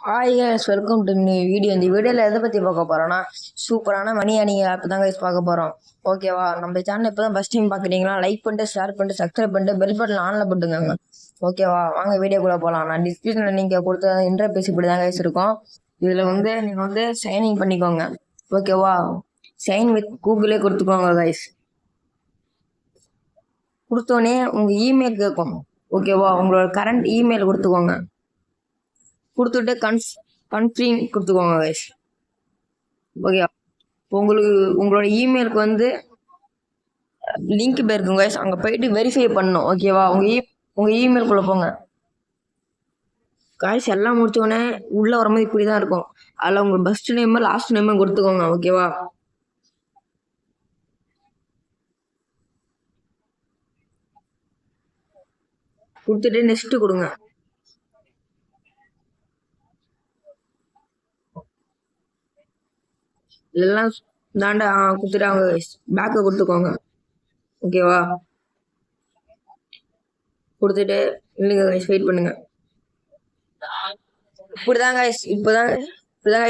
Hi guys, welcome to new video. இந்த வீடியோவில் எதை பற்றி பார்க்க போகிறோன்னா சூப்பரான மணி அணிங்க ஆப் தான் கைஸ் பார்க்க போகிறோம். ஓகேவா? நம்ம சேனல் இப்போ தான் ஃபஸ்ட் டைம் பார்க்குறீங்களா? லைக் பண்ணிட்டு ஷேர் பண்ணிட்டு சப்ஸ்கிரைப் பண்ணிட்டு பெல் பட்டன் ஆனில் போட்டுங்க. ஓகேவா? வாங்க வீடியோக்குள்ளே போகலாம். நான் டிஸ்கிரிப்ஷனில் நீங்கள் கொடுத்த இன்டர்பேஸ் இப்படி தான் கைஸ் இருக்கும். இதில் நீங்கள் வந்து சைனிங் பண்ணிக்கோங்க. ஓகேவா? சைன் வித் கூகுளே கொடுத்துக்கோங்க கைஸ். கொடுத்தோடனே உங்கள் இமெயில் கேட்கும். ஓகேவா? உங்களோட கரண்ட் இமெயில் கொடுத்துக்கோங்க. கொடுத்துட்டு கன்ஃபர்ம் கொடுத்துக்கோங்க கைஸ். ஓகே, உங்களுக்கு உங்களோட இமெயிலுக்கு வந்து லிங்க் போயிருக்கும் கைஸ். அங்கே போயிட்டு வெரிஃபை பண்ணணும். ஓகேவா? உங்கள் இமெயிலுக்குள்ளே போங்க கைஸ். எல்லாம் முடிச்சோடனே உள்ளே வரும்போது இப்படி தான் இருக்கும். அதில் உங்கள் ஃபஸ்ட் நேம் லாஸ்ட் நேம் கொடுத்துக்கோங்க. ஓகேவா? கொடுத்துட்டு நெக்ஸ்ட்டு கொடுங்க. இதெல்லாம் தாண்டா கொடுத்துட்டாங்க கைஸ். பேக்கை கொடுத்துக்கோங்க. ஓகேவா? கொடுத்துட்டு இல்லைங்க கைஸ், வெயிட் பண்ணுங்க. இப்படிதான் கைஸ், இப்படிதான்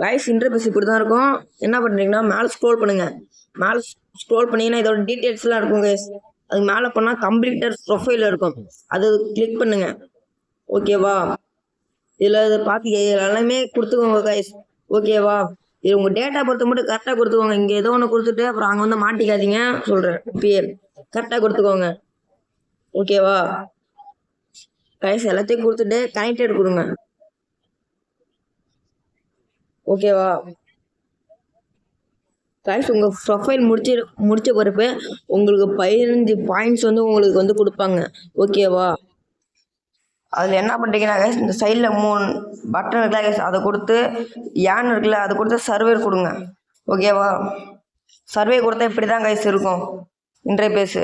கைஸ் இன்டர்பேஸ் இப்படி தான் இருக்கும். என்ன பண்ணுறீங்கன்னா மேலே ஸ்க்ரோல் பண்ணுங்க. மேலே ஸ்க்ரோல் பண்ணீங்கன்னா இதோட டீட்டெயில்ஸ்லாம் இருக்கும் கைஸ். அது மேலே பண்ணால் கம்ப்ளீட்டர் ப்ரொஃபைல் இருக்கும். அது கிளிக் பண்ணுங்க. ஓகேவா? இதில் இதை பார்த்து எல்லாமே கொடுத்துக்கோங்க கைஸ். ஓகேவா? இது உங்கள் டேட்டா பொறுத்த மட்டும் கரெக்டாக கொடுத்துக்கோங்க. இங்கே ஏதோ ஒன்று கொடுத்துட்டு அப்புறம் அங்கே வந்து மாட்டிக்காதீங்க சொல்கிறேன். பேர் கரெக்டாக கொடுத்துக்கோங்க. ஓகேவா கைஸ்? எல்லாத்தையும் கொடுத்துட்டு கனெக்டட் கொடுங்க. ஓகேவா கைஸ்? உங்கள் ப்ரொஃபைல் முடிச்ச பிறப்பு உங்களுக்கு 15 பாயிண்ட்ஸ் வந்து உங்களுக்கு வந்து கொடுப்பாங்க. ஓகேவா? அதில் என்ன பண்ணுறீங்கன்னா கைஸ், இந்த சைடில் 3 பட்டன் இருக்குல்ல கைஸ், அதை கொடுத்து ஏன் இருக்குல்ல அதை கொடுத்து சர்வே கொடுங்க. ஓகேவா? சர்வே கொடுத்தா இப்படி தான் கைஸ் இருக்கும் இன்டர்பேஸு.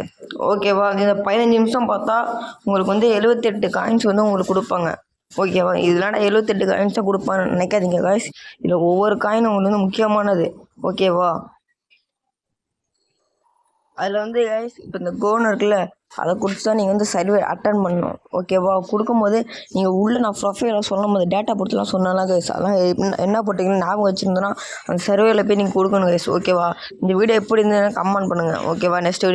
ஓகேவா? இந்த 15 நிமிஷம் பார்த்தா உங்களுக்கு வந்து 78 காயின்ஸ் வந்து உங்களுக்கு கொடுப்பாங்க. ஓகேவா? இதெல்லாம் 78 காயின்ஸ் தான் கொடுப்பான்னு நினைக்காதீங்க கைஸ். இதில் ஒவ்வொரு காயினும் உங்களுக்கு வந்து முக்கியமானது. ஓகேவா? அதில் வந்து கைஸ் இப்போ இந்த கோன் இருக்குல்ல அதை கொடுத்து தான் நீங்கள் வந்து சர்வே அட்டன் பண்ணணும். ஓகேவா? கொடுக்கும்போது நீங்கள் உள்ளே நான் ப்ரொஃபைலில் சொல்லும் போது டேட்டா பொறுத்துலாம் சொன்னாலாம் கைஸ். அதெல்லாம் என்ன போட்டிங்கன்னு ஞாபகம் வச்சுருந்தோன்னா அந்த சர்வேல போய் நீங்கள் கொடுக்கணும் கைஸ். ஓகேவா? இந்த வீடியோ எப்படி இருந்ததுன்னு கமெண்ட் பண்ணுங்கள். ஓகேவா? Next video